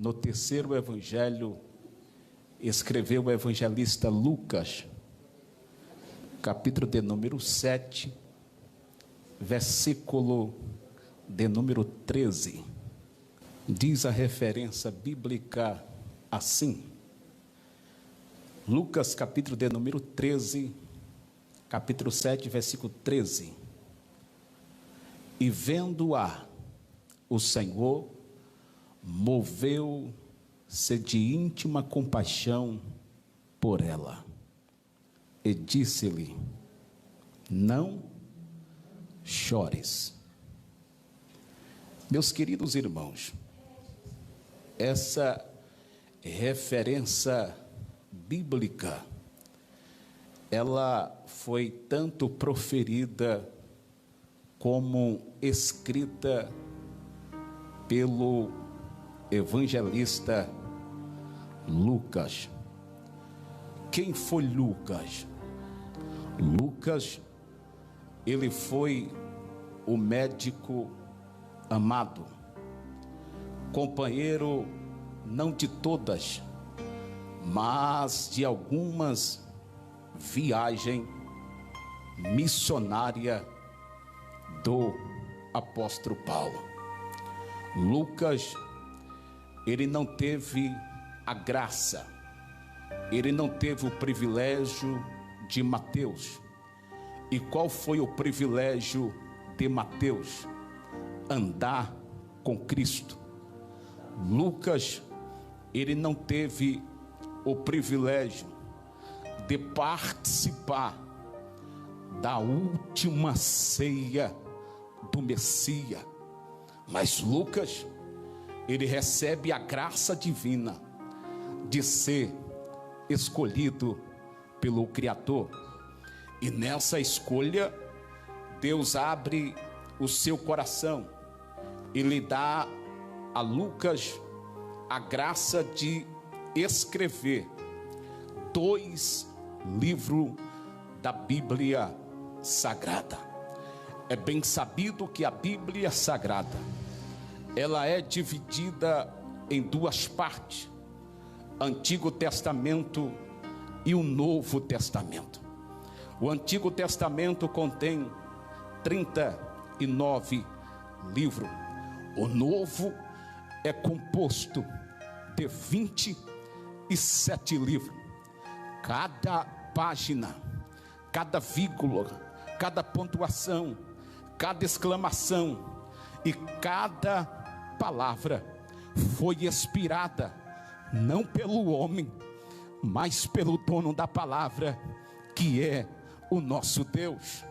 no terceiro evangelho, escreveu o evangelista Lucas, capítulo de número 7, versículo de número 13. Diz a referência bíblica assim: Lucas, capítulo de número 13, capítulo 7, versículo 13. E vendo-a, o Senhor moveu-se de íntima compaixão por ela, e disse-lhe: não chores. Meus queridos irmãos, essa referência bíblica, ela foi tanto proferida como escrita pelo evangelista Lucas. Quem foi Lucas? Lucas, ele foi o médico amado, companheiro não de todas, mas de algumas viagens missionárias do apóstolo Paulo. Lucas, ele não teve a graça, ele não teve o privilégio de Mateus. E qual foi o privilégio de Mateus? Andar com Cristo. Lucas, ele não teve o privilégio de participar da última ceia do Messias, mas Lucas, ele recebe a graça divina de ser escolhido pelo Criador. E nessa escolha, Deus abre o seu coração e lhe dá a Lucas a graça de escrever 2 livros da Bíblia Sagrada. É bem sabido que a Bíblia Sagrada, ela é dividida em 2 partes: Antigo Testamento e o Novo Testamento. O Antigo Testamento contém 39 livros. O Novo é composto de 27 livros. Cada página, cada vírgula, cada pontuação, cada exclamação e cada palavra foi inspirada não pelo homem, mas pelo dono da palavra, que é o nosso Deus.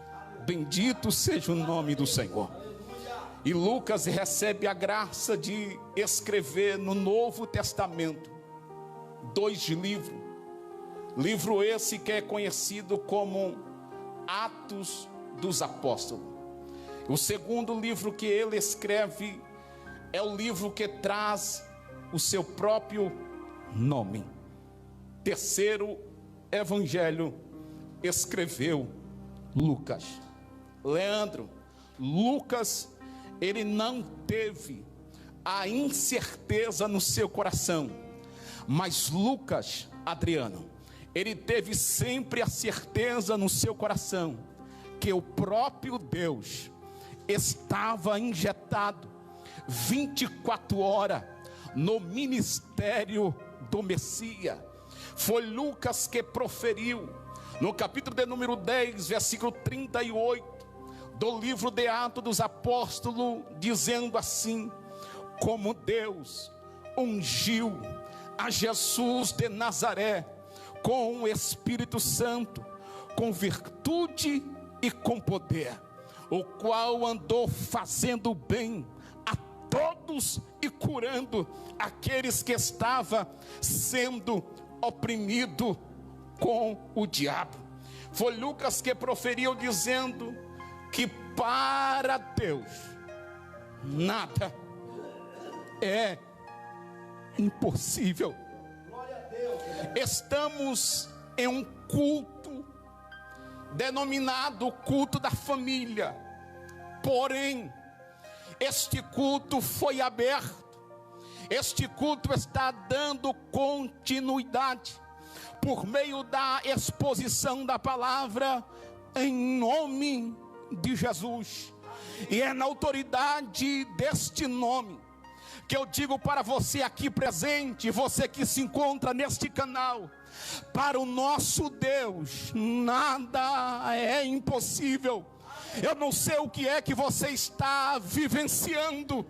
Bendito seja o nome do Senhor. E Lucas recebe a graça de escrever no Novo Testamento 2 livros. Livro esse que é conhecido como Atos dos Apóstolos. O segundo livro que ele escreve é o livro que traz o seu próprio nome. Terceiro evangelho escreveu Lucas. Leandro, Lucas, ele não teve a incerteza no seu coração, mas Lucas, Adriano, ele teve sempre a certeza no seu coração que o próprio Deus estava injetado 24 horas no ministério do Messias. Foi Lucas que proferiu no capítulo de número 10, versículo 38 do livro de Atos dos Apóstolos, dizendo assim: como Deus ungiu a Jesus de Nazaré com o Espírito Santo, com virtude e com poder, o qual andou fazendo bem a todos e curando aqueles que estavam sendo oprimidos com o diabo. Foi Lucas que proferiu dizendo que para Deus nada é impossível. Estamos em um culto denominado culto da família. Porém, este culto foi aberto Este culto está dando continuidade por meio da exposição da palavra em nome de Jesus. E é na autoridade deste nome que eu digo para você aqui presente, você que se encontra neste canal: para o nosso Deus nada é impossível. Eu não sei o que é que você está vivenciando,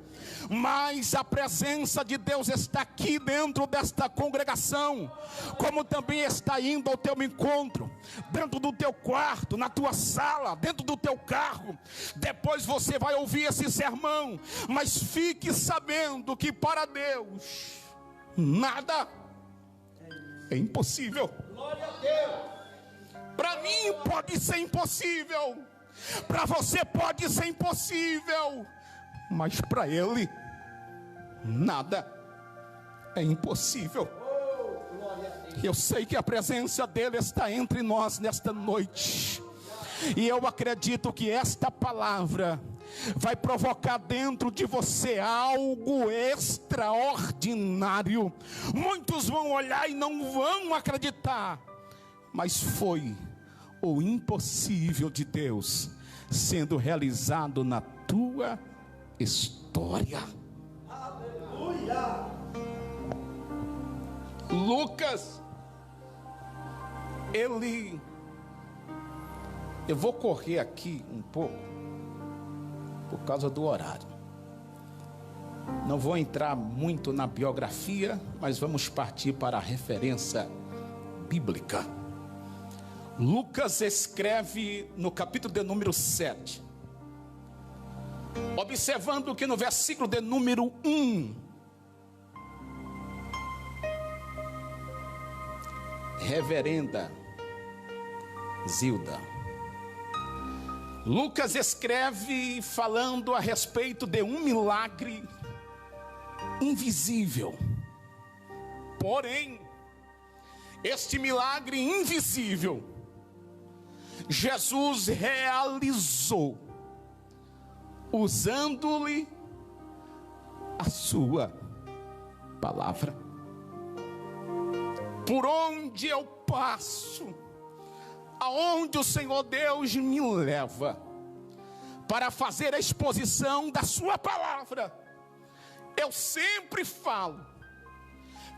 mas a presença de Deus está aqui dentro desta congregação, como também está indo ao teu encontro, dentro do teu quarto, na tua sala, dentro do teu carro. Depois você vai ouvir esse sermão, mas fique sabendo que para Deus nada é impossível. Glória a Deus. Para mim pode ser impossível, para você pode ser impossível, mas para Ele nada é impossível. Eu sei que a presença dEle está entre nós nesta noite, e eu acredito que esta palavra vai provocar dentro de você algo extraordinário. Muitos vão olhar e não vão acreditar, mas foi o impossível de Deus sendo realizado na tua história. Aleluia. Lucas, eu vou correr aqui um pouco por causa do horário. Não vou entrar muito na biografia, mas vamos partir para a referência bíblica. Lucas escreve no capítulo de número 7, observando que no versículo de número 1, reverenda Zilda, Lucas escreve falando a respeito de um milagre invisível. Porém, este milagre invisível Jesus realizou usando-lhe a sua palavra. Por onde eu passo, aonde o Senhor Deus me leva para fazer a exposição da sua palavra, eu sempre falo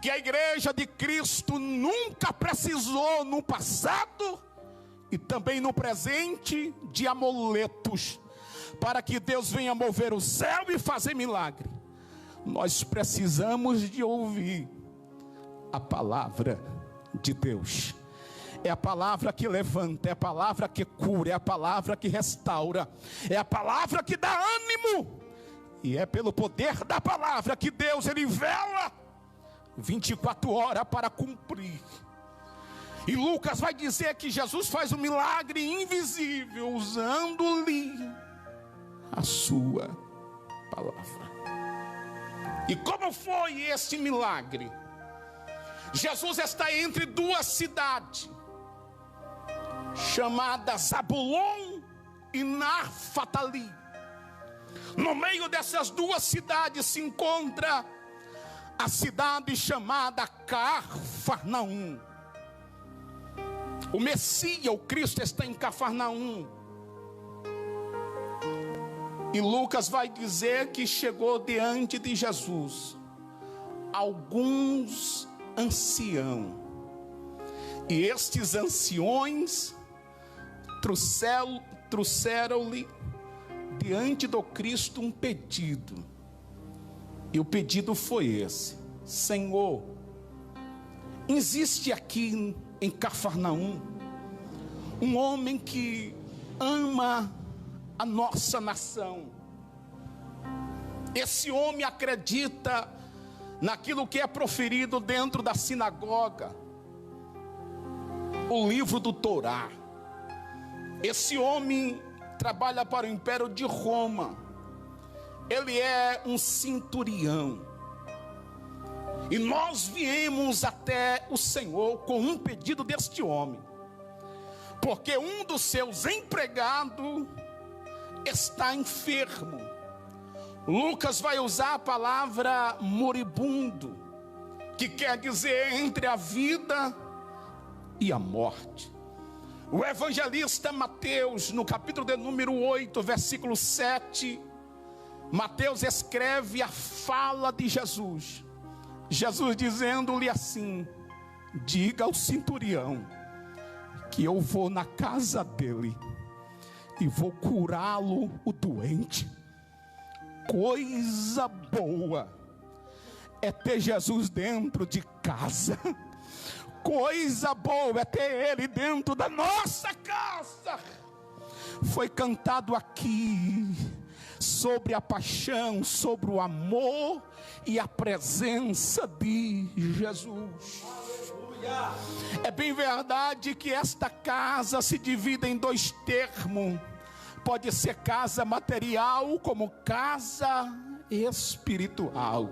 que a igreja de Cristo nunca precisou no passado e também no presente de amuletos para que Deus venha mover o céu e fazer milagre. Nós precisamos de ouvir a palavra de Deus. É a palavra que levanta, é a palavra que cura, é a palavra que restaura, é a palavra que dá ânimo, e é pelo poder da palavra que Deus ele vela 24 horas para cumprir. E Lucas vai dizer que Jesus faz um milagre invisível usando-lhe a sua palavra. E como foi este milagre? Jesus está entre duas cidades, chamadas Zabulon e Naphtali. No meio dessas duas cidades se encontra a cidade chamada Cafarnaum. O Messias, o Cristo, está em Cafarnaum. E Lucas vai dizer que chegou diante de Jesus alguns anciãos. E estes anciões trouxeram-lhe diante do Cristo um pedido. E o pedido foi esse: Senhor, existe aqui em Cafarnaum um homem que ama a nossa nação. Esse homem acredita naquilo que é proferido dentro da sinagoga, o livro do Torá. Esse homem trabalha para o Império de Roma. Ele é um centurião. E nós viemos até o Senhor com um pedido deste homem, porque um dos seus empregados está enfermo. Lucas vai usar a palavra moribundo, que quer dizer entre a vida e a morte. O evangelista Mateus, no capítulo de número 8, versículo 7, Mateus escreve a fala de Jesus. Jesus dizendo-lhe assim: diga ao centurião que eu vou na casa dele e vou curá-lo, o doente. Coisa boa é ter Jesus dentro de casa. Coisa boa é ter Ele dentro da nossa casa. Foi cantado aqui sobre a paixão, sobre o amor e a presença de Jesus. Aleluia. É bem verdade que esta casa se divide em dois termos. Pode ser casa material como casa espiritual.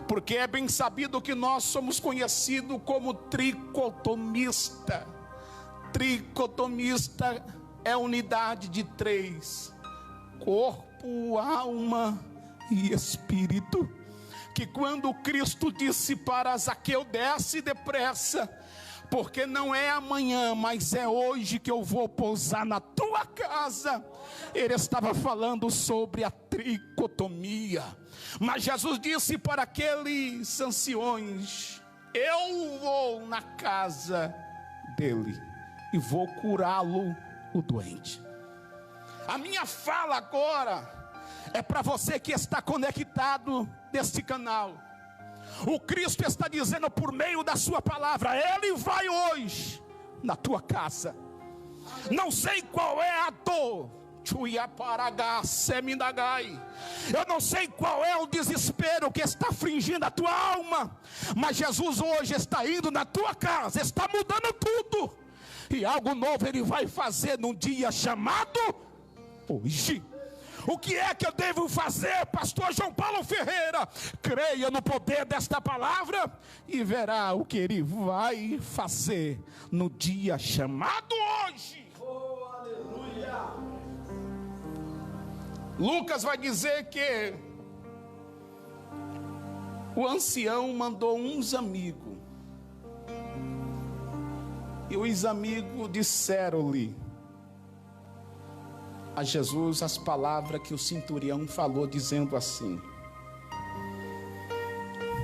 Porque é bem sabido que nós somos conhecidos como tricotomista. Tricotomista é unidade de três: corpo, alma e espírito. Que quando Cristo disse para Zaqueu: desce depressa, porque não é amanhã, mas é hoje que eu vou pousar na tua casa, ele estava falando sobre a tricotomia. Mas Jesus disse para aqueles anciões: eu vou na casa dele e vou curá-lo, o doente. A minha fala agora é para você que está conectado neste canal. O Cristo está dizendo por meio da sua palavra: Ele vai hoje na tua casa. Não sei qual é a dor, eu não sei qual é o desespero que está afligindo a tua alma, mas Jesus hoje está indo na tua casa, está mudando tudo, e algo novo Ele vai fazer num dia chamado hoje. O que é que eu devo fazer, pastor João Paulo Ferreira? Creia no poder desta palavra e verá o que Ele vai fazer no dia chamado hoje. Oh, aleluia. Lucas vai dizer que o ancião mandou uns amigos, e os amigos disseram-lhe a Jesus as palavras que o centurião falou, dizendo assim: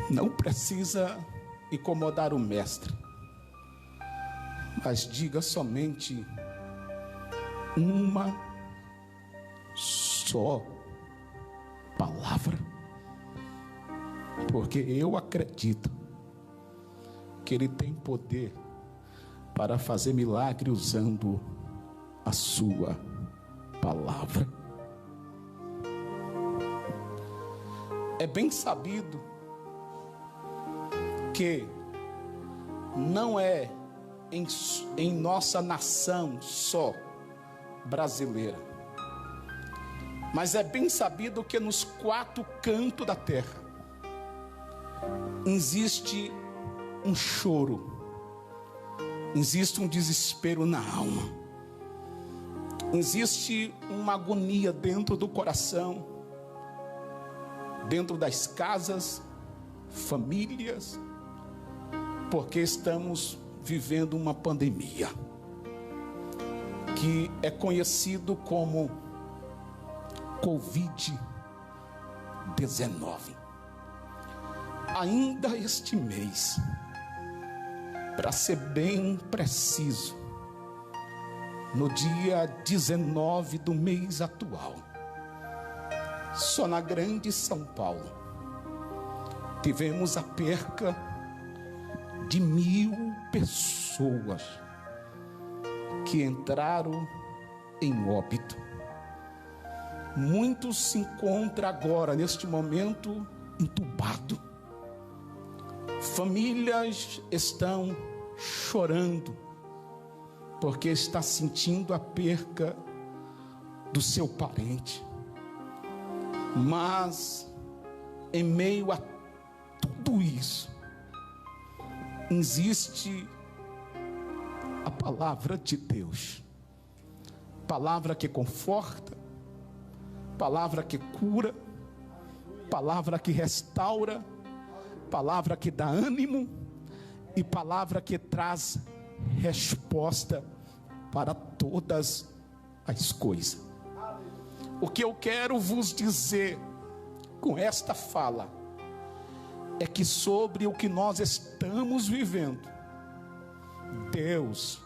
não precisa incomodar o mestre, mas diga somente uma só palavra, porque eu acredito que Ele tem poder para fazer milagre usando a sua palavra. É bem sabido que não é em nossa nação só brasileira, mas é bem sabido que nos quatro cantos da terra existe um choro, existe um desespero na alma, existe uma agonia dentro do coração, dentro das casas, famílias, porque estamos vivendo uma pandemia que é conhecido como Covid-19. Ainda este mês, para ser bem preciso, no dia 19 do mês atual, só na grande São Paulo, tivemos a perca de 1.000 pessoas que entraram em óbito. Muitos se encontram agora, neste momento, entubados. Famílias estão chorando, porque está sentindo a perca do seu parente. Mas, em meio a tudo isso, existe a palavra de Deus, palavra que conforta, palavra que cura, palavra que restaura, palavra que dá ânimo e palavra que traz resposta para todas as coisas. O que eu quero vos dizer com esta fala é que sobre o que nós estamos vivendo, Deus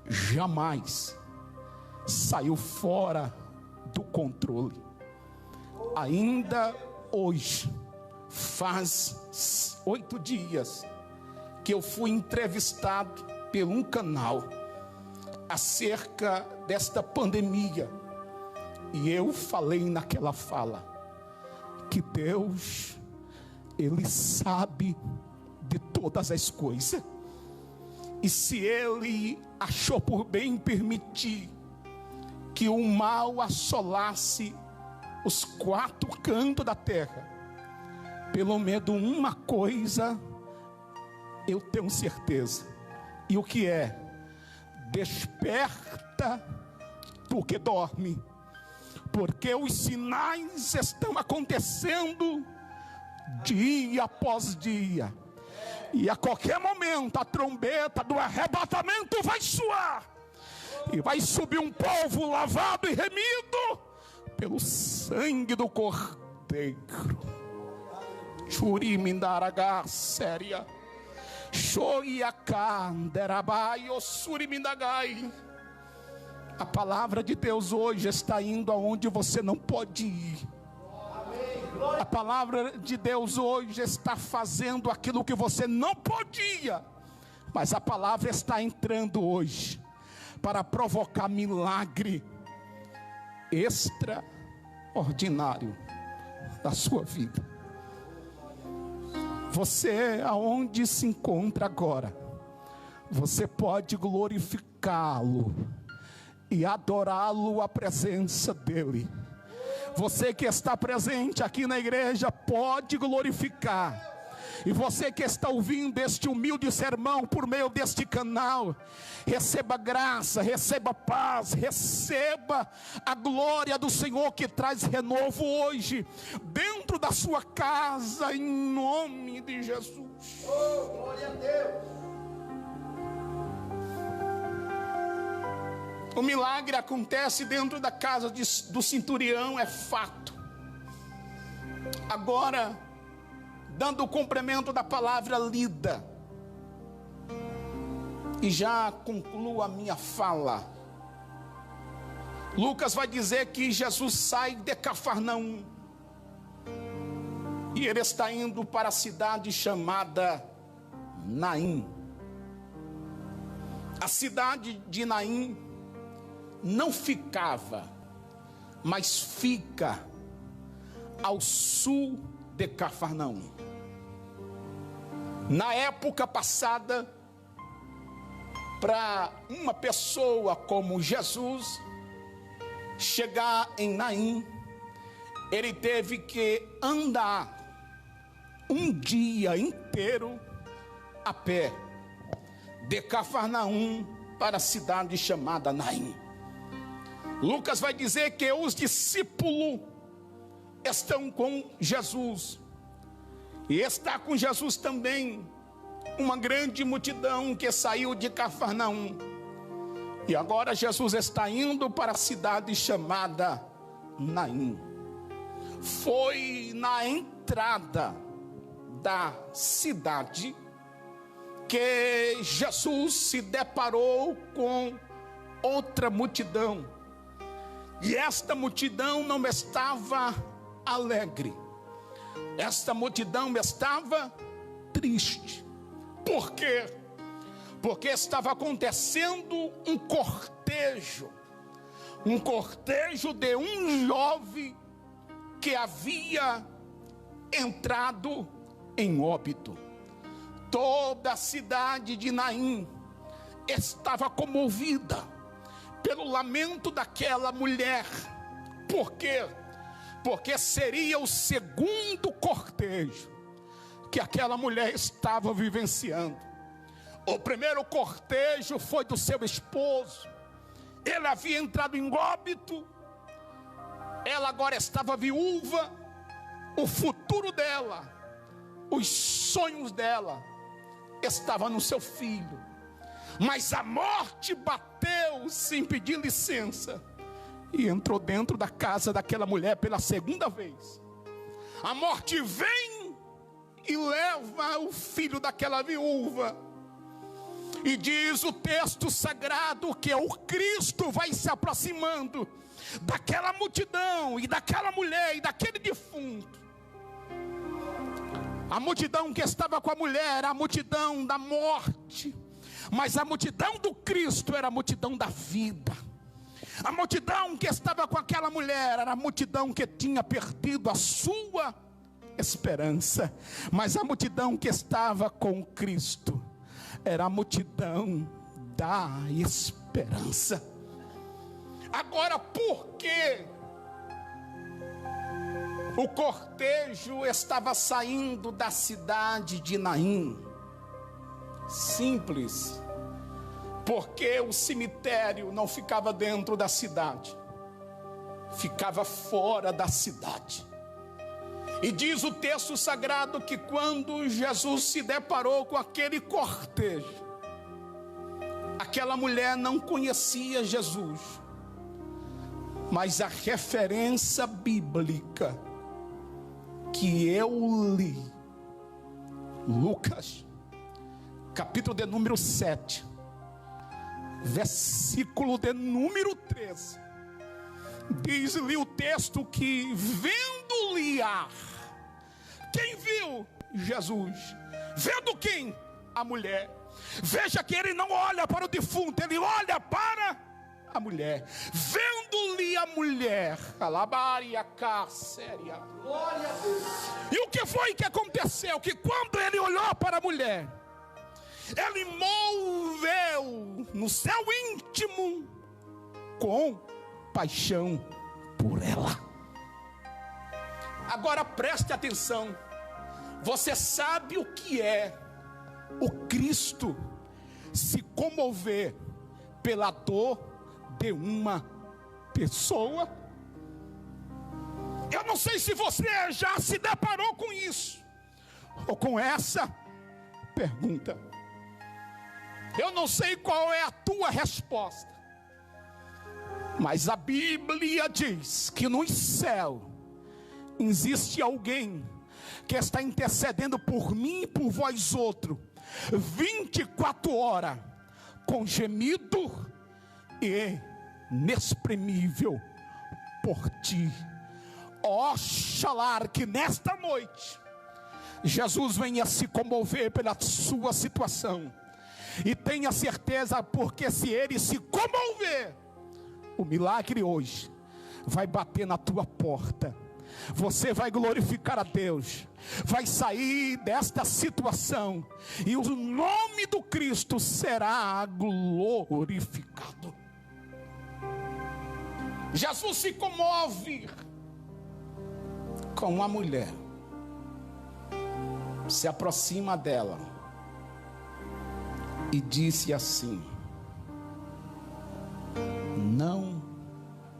jamais saiu fora do controle. Ainda hoje, faz 8 dias que eu fui entrevistado por um canal acerca desta pandemia, e eu falei naquela fala que Deus, Ele sabe de todas as coisas, e se Ele achou por bem permitir que o mal assolasse os 4 cantos da terra, pelo menos uma coisa eu tenho certeza, e o que é? Desperta tu que dorme, porque os sinais estão acontecendo dia após dia, e a qualquer momento a trombeta do arrebatamento vai soar, e vai subir um povo lavado e remido pelo sangue do Cordeiro. Churimindaragá séria, Shoiacanderabai, Ossurimindagai. A palavra de Deus hoje está indo aonde você não pode ir. A palavra de Deus hoje está fazendo aquilo que você não podia, mas a palavra está entrando hoje para provocar milagre extraordinário na sua vida. Você, aonde se encontra agora, você pode glorificá-lo e adorá-lo, a presença dele. Você que está presente aqui na igreja pode glorificar. E você que está ouvindo este humilde sermão por meio deste canal, receba graça, receba paz, receba a glória do Senhor que traz renovo hoje dentro da sua casa, em nome de Jesus. Oh, glória a Deus. O milagre acontece dentro da casa do centurião, é fato. Agora, dando o cumprimento da palavra lida, e já concluo a minha fala. Lucas vai dizer que Jesus sai de Cafarnaum, e ele está indo para a cidade chamada Naim. A cidade de Naim não ficava, mas fica ao sul de Cafarnaum. Na época passada, para uma pessoa como Jesus chegar em Naim, ele teve que andar um dia inteiro a pé de Cafarnaum para a cidade chamada Naim. Lucas vai dizer que os discípulos estão com Jesus, e está com Jesus também uma grande multidão que saiu de Cafarnaum, e agora Jesus está indo para a cidade chamada Naim. Foi na entrada da cidade que Jesus se deparou com outra multidão, e esta multidão não estava alegre, esta multidão estava triste. Por quê? Porque estava acontecendo um cortejo de um jovem que havia entrado em óbito. Toda a cidade de Naim estava comovida pelo lamento daquela mulher. Por quê? Porque seria o segundo cortejo que aquela mulher estava vivenciando. O primeiro cortejo foi do seu esposo. Ele havia entrado em óbito, ela agora estava viúva, o futuro dela, os sonhos dela, estava no seu filho. Mas a morte bateu sem pedir licença e entrou dentro da casa daquela mulher pela segunda vez. A morte vem e leva o filho daquela viúva. E diz o texto sagrado que o Cristo vai se aproximando daquela multidão e daquela mulher e daquele defunto. A multidão que estava com a mulher era a multidão da morte, mas a multidão do Cristo era a multidão da vida. A multidão que estava com aquela mulher era a multidão que tinha perdido a sua esperança, mas a multidão que estava com Cristo era a multidão da esperança. Agora, por que o cortejo estava saindo da cidade de Naim? Simples, porque o cemitério não ficava dentro da cidade, ficava fora da cidade. E diz o texto sagrado que quando Jesus se deparou com aquele cortejo, aquela mulher não conhecia Jesus, mas a referência bíblica que eu li, Lucas, capítulo de número 7, versículo de número 13, diz-lhe o texto que vendo-lhe quem viu? Jesus. Vendo quem? A mulher. Veja que ele não olha para o defunto, ele olha para a mulher. Vendo-lhe a mulher, alabaria séria. Glória a Deus. E o que foi que aconteceu? Que quando ele olhou para a mulher, ele moveu no seu íntimo com paixão por ela. Agora preste atenção. Você sabe o que é o Cristo se comover pela dor de uma pessoa? Eu não sei se você já se deparou com isso, ou com essa pergunta. Eu não sei qual é a tua resposta, mas a Bíblia diz que no céu existe alguém que está intercedendo por mim e por vós outros, 24 horas, com gemido inexprimível por ti. Oxalá que nesta noite Jesus venha se comover pela sua situação, e tenha certeza, porque se ele se comover, o milagre hoje vai bater na tua porta. Você vai glorificar a Deus, vai sair desta situação, e o nome do Cristo será glorificado. Jesus se comove com uma mulher, se aproxima dela e disse assim: não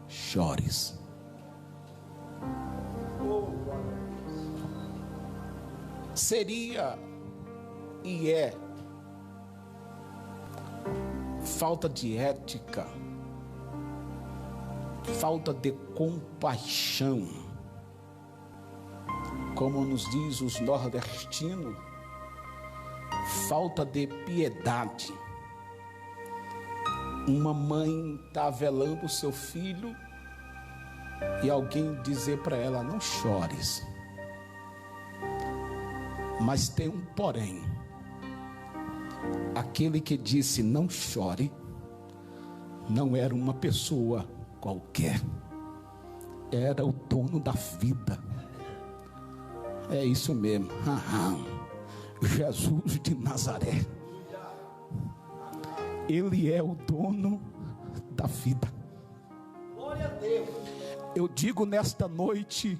chores. Seria e é falta de ética, falta de compaixão, como nos diz os nordestinos, falta de piedade. Uma mãe está velando o seu filho e alguém dizer para ela: não chores. Mas tem um porém. Aquele que disse não chore não era uma pessoa qualquer, era o dono da vida. É isso mesmo. Jesus de Nazaré. Ele é o dono da vida. Glória a Deus. Eu digo nesta noite,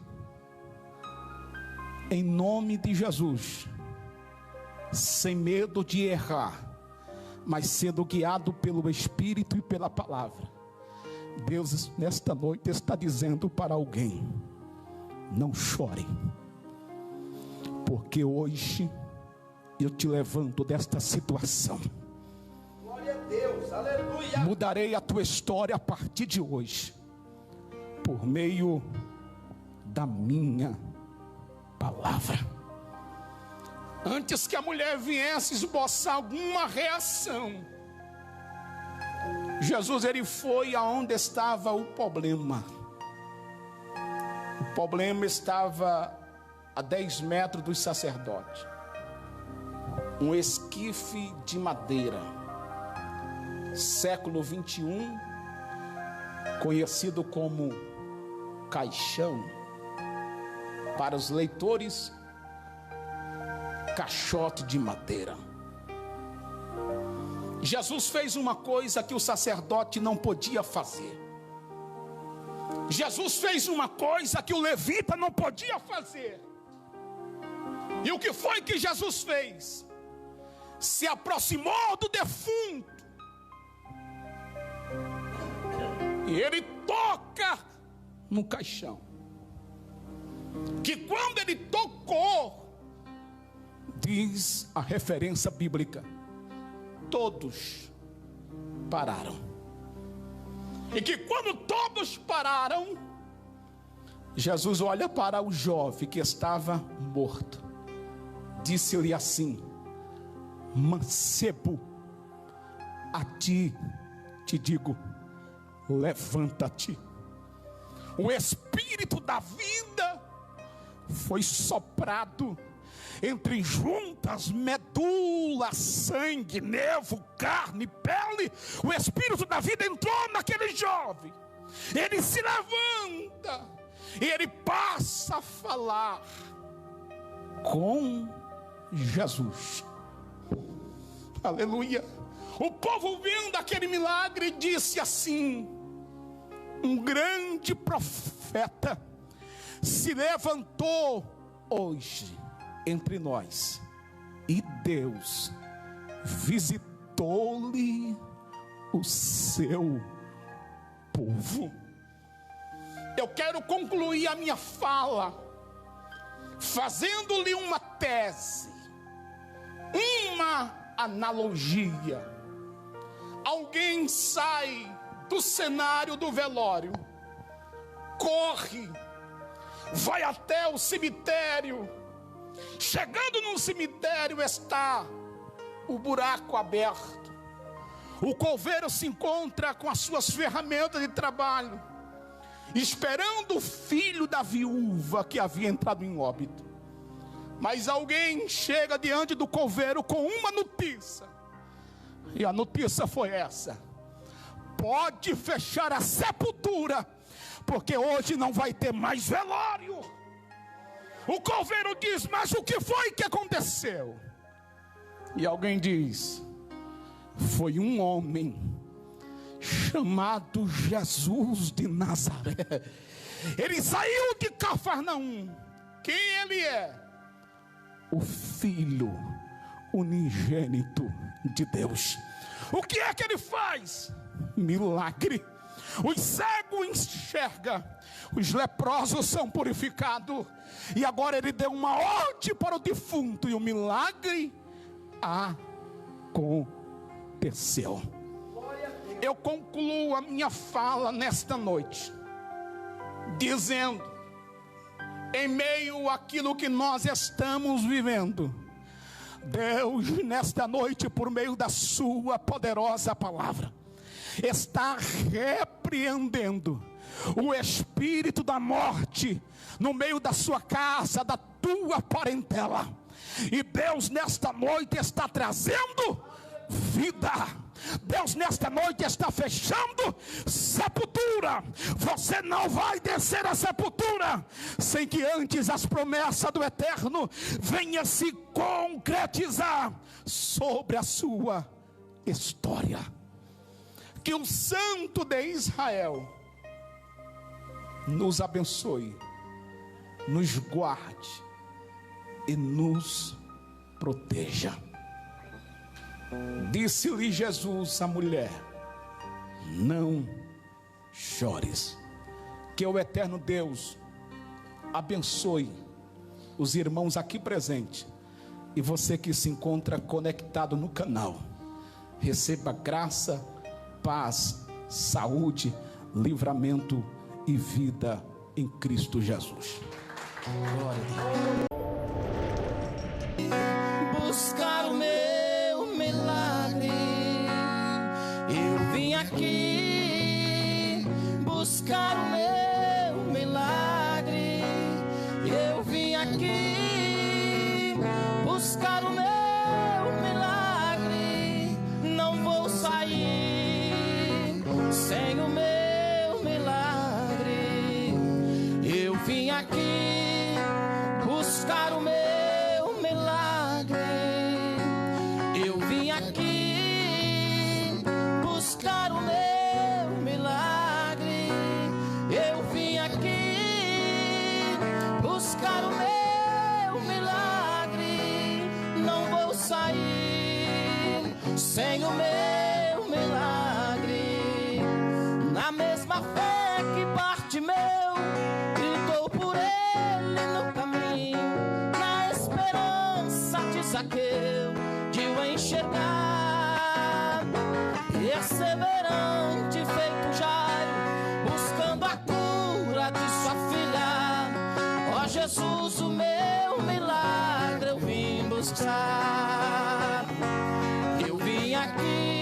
em nome de Jesus, sem medo de errar, mas sendo guiado pelo Espírito e pela palavra, Deus nesta noite está dizendo para alguém: não chore. porque hoje eu te levanto desta situação. Glória a Deus, aleluia. Mudarei a tua história a partir de hoje, por meio da minha palavra. Antes que a mulher viesse esboçar alguma reação, Jesus, ele foi aonde estava o problema. O problema estava a 10 metros dos sacerdotes. Um esquife de madeira, século 21, conhecido como caixão. Para os leitores, caixote de madeira. Jesus fez uma coisa que o sacerdote não podia fazer. Jesus fez uma coisa que o levita não podia fazer. E o que foi que Jesus fez? Se aproximou do defunto. E ele toca no caixão. Que quando ele tocou, diz a referência bíblica, todos pararam. E que quando todos pararam, Jesus olha para o jovem que estava morto. Disse-lhe assim: mancebo, a ti te digo, levanta-te. O espírito da vida foi soprado entre juntas, medula, sangue, nervo, carne, pele. O espírito da vida entrou naquele jovem. Ele se levanta e ele passa a falar com Jesus. Aleluia. O povo vendo aquele milagre disse assim: um grande profeta se levantou hoje entre nós, e Deus visitou-lhe o seu povo. Eu quero concluir a minha fala fazendo-lhe uma tese, uma analogia. Alguém sai do cenário do velório, corre, vai até o cemitério. Chegando no cemitério está o buraco aberto. O coveiro se encontra com as suas ferramentas de trabalho, esperando o filho da viúva que havia entrado em óbito. Mas alguém chega diante do coveiro com uma notícia. E a notícia foi essa: pode fechar a sepultura, porque hoje não vai ter mais velório. O coveiro diz: mas o que foi que aconteceu? E alguém diz: foi um homem chamado Jesus de Nazaré. Ele saiu de Cafarnaum. Quem ele é? O Filho unigênito de Deus. O que é que ele faz? Milagre. Os cegos enxergam, os leprosos são purificados. E agora ele deu uma ordem para o defunto, e o milagre aconteceu. Eu concluo a minha fala nesta noite dizendo: em meio àquilo que nós estamos vivendo, Deus nesta noite, por meio da sua poderosa palavra, está repreendendo o espírito da morte no meio da sua casa, da tua parentela. E Deus nesta noite está trazendo vida. Deus nesta noite está fechando sepultura. Você não vai descer a sepultura sem que antes as promessas do Eterno venham se concretizar sobre a sua história. Que o Santo de Israel nos abençoe, nos guarde e nos proteja. Disse-lhe Jesus à mulher: não chores. Que o eterno Deus abençoe os irmãos aqui presentes e você que se encontra conectado no canal. Receba graça, paz, saúde, livramento e vida em Cristo Jesus. Glória a Deus. Buscar o meu milagre, eu vim aqui buscar o meu milagre, eu vim aqui buscar o meu milagre, não vou sair sem o meu milagre, eu vim aqui buscar o meu milagre, eu vim aqui buscar o meu milagre, eu vim aqui buscar o meu milagre, não vou sair sem o meu milagre. Na mesma fé que Bartimeu gritou por ele no caminho, na esperança de Zaqueu de o enxergar, perseverante feito Jairo, buscando a cura de sua filha. Ó Jesus, o meu milagre eu vim buscar, eu vim aqui